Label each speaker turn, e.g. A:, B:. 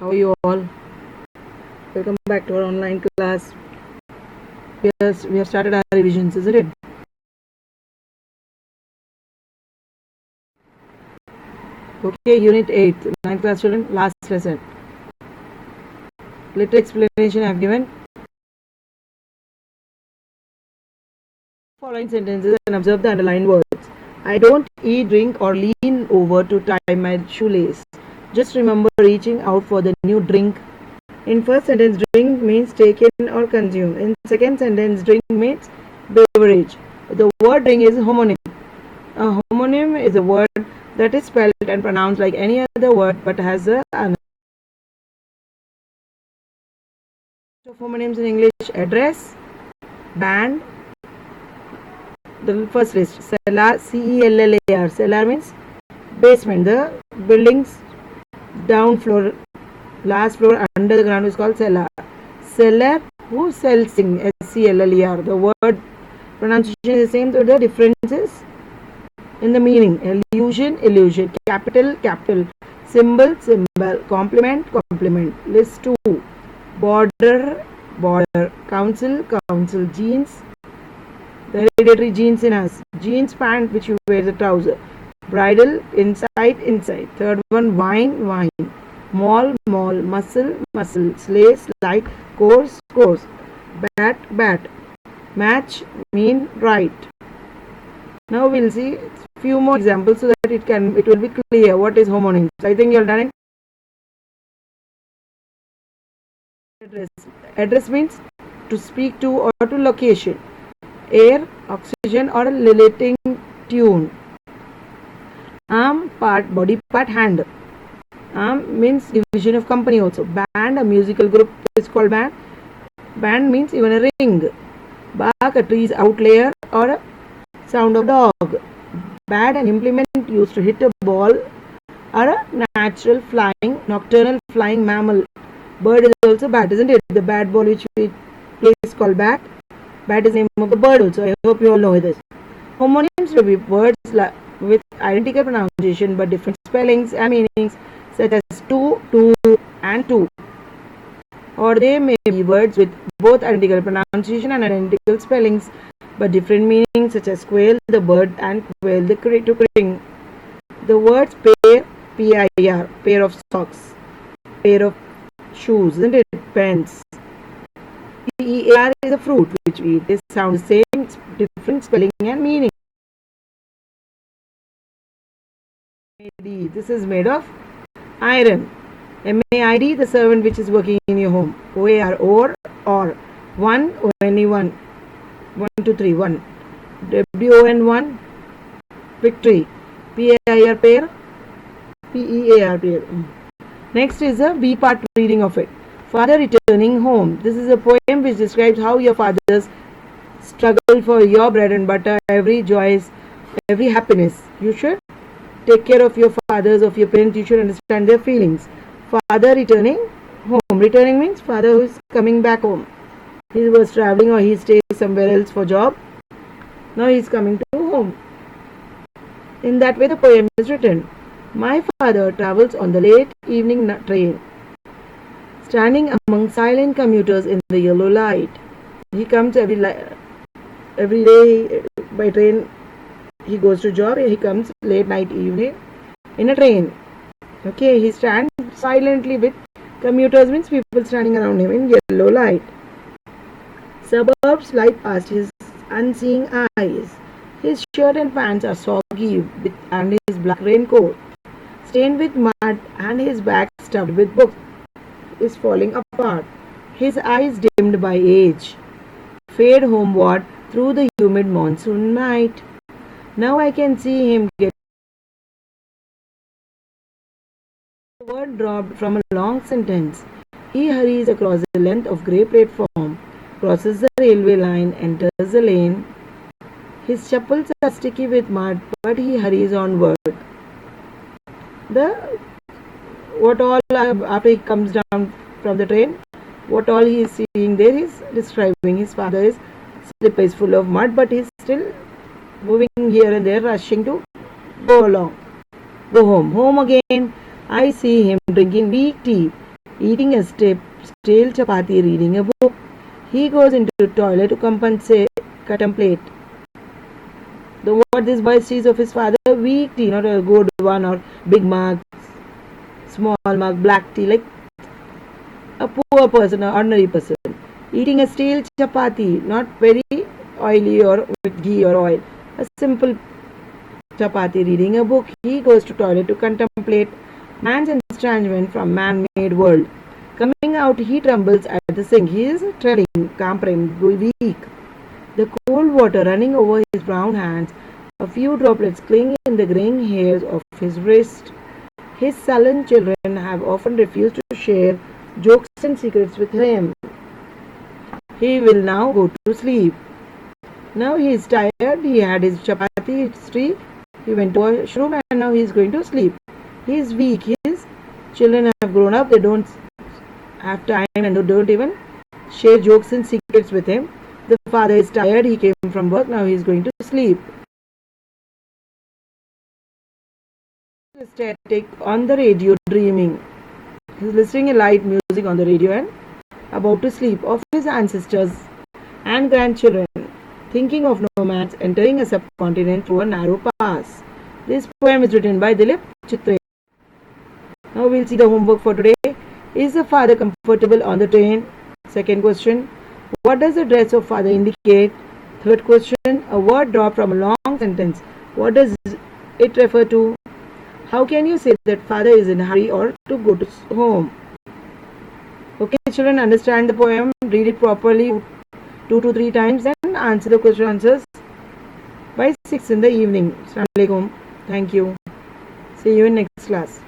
A: How are you all? Welcome back to our online class. We have started our revisions, isn't it? Okay, Unit 8, 9th class children, last lesson. Little explanation I have given. Following sentences and observe the underlined words. I don't eat, drink, or lean over to tie my shoelace. Just remember reaching out for the new drink. In first sentence, drink means take in or consume. In second sentence, drink means beverage. The word drink is homonym. A homonym is a word that is spelled and pronounced like any other word but has a homonyms in English: address, band. The first list: cellar, cellar. Cellar means basement. The building's down floor, last floor under the ground is called cellar. Seller who sells things, SCLLER. The word pronunciation is the same, so the difference is in the meaning. Illusion. Capital. Symbol, complement. List 2. Border. Council. Jeans. The hereditary genes in us. Jeans pant which you wear as a trouser. Bridle, inside. Third one, wine. Mall. Muscle. Slay, slide. Course. Bat. Match, mean, right. Now we'll see few more examples so that it will be clear what is homonyms. I think you have done it. Address means to speak to or to location. Air, oxygen, or a relating tune. Arm, part, body part, hand. Arm means division of company also. Band, a musical group is called band. Band means even a ring. Bark, a tree's outlayer or a sound of dog. Bat, an implement used to hit a ball or a nocturnal flying mammal. Bird is also bat, isn't it? The bat ball which we play is called bat. Bat is the name of the bird also. I hope you all know this. Homonyms will be words with identical pronunciation but different spellings and meanings, such as two, and two. Or they may be words with both identical pronunciation and identical spellings but different meanings, such as quail, the bird, and quail, the to ring. The words pair, PIR, pair of socks, pair of shoes, isn't it? Pens. PEAR is a fruit which we eat. They sound the same, different spelling and meaning. This is made of iron. MAID, the servant which is working in your home. OAR, or. One, ONE, 1, 2, 3, 1. WON, victory. PAIR, pair. PEAR, pair. Next is a B part reading of it. Father returning home. This is a poem which describes how your fathers struggle for your bread and butter, every joy, every happiness. You should take care of your fathers, of your parents. You should understand their feelings. Father returning home. Returning means father who is coming back home. He was traveling or he stays somewhere else for job. Now he is coming to home. In that way the poem is written. My father travels on the late evening train, standing among silent commuters in the yellow light. He comes every day by train. He goes to job. He comes late night evening in a train. Okay, he stands silently with commuters, means people standing around him in yellow light. Suburbs slide past his unseeing eyes. His shirt and pants are soggy and his black raincoat, stained with mud, and his bag stuffed with books, is falling apart. His eyes dimmed by age fade homeward through the humid monsoon night. Now I can see him get the word dropped from a long sentence. He hurries across the length of grey platform, crosses the railway line, enters the lane. His chappals are sticky with mud, but he hurries onward. After he comes down from the train, what all he is seeing there is describing. His father's slipper is full of mud, but he is still moving here and there, rushing to go home. Home again. I see him drinking weak tea. eating a stale chapati, reading a book. He goes into the toilet to contemplate what this boy sees of his father: weak tea, not a good one, or big mug, small mug, black tea, like a poor person, an ordinary person. Eating a stale chapati, not very oily or with ghee or oil. A simple chapati, reading a book. He goes to toilet to contemplate man's estrangement from man-made world. Coming out, he trembles at the sink. He is treading, calm, weak. The cold water running over his brown hands, a few droplets cling in the graying hairs of his wrist. His sullen children have often refused to share jokes and secrets with him. He will now go to sleep. Now he is tired. He had his chapati, his tea. He went to a washroom and now he is going to sleep. He is weak. His children have grown up. They don't have time and they don't even share jokes and secrets with him. The father is tired. He came from work. Now he is going to sleep. Static on the radio, dreaming. He is listening to light music on the radio and about to sleep, of his ancestors and grandchildren, thinking of nomads entering a subcontinent through a narrow pass. This poem is written by Dilip Chitre. Now we'll see the homework for today. Is the father comfortable on the train? Second question. What does the dress of father indicate? Third question. A word dropped from a long sentence. What does it refer to? How can you say that father is in a hurry or to go to home? Okay, children, understand the poem, read it properly 2 to 3 times and answer the question answers by 6 in the evening. Assalamu alaikum. Thank you. See you in next class.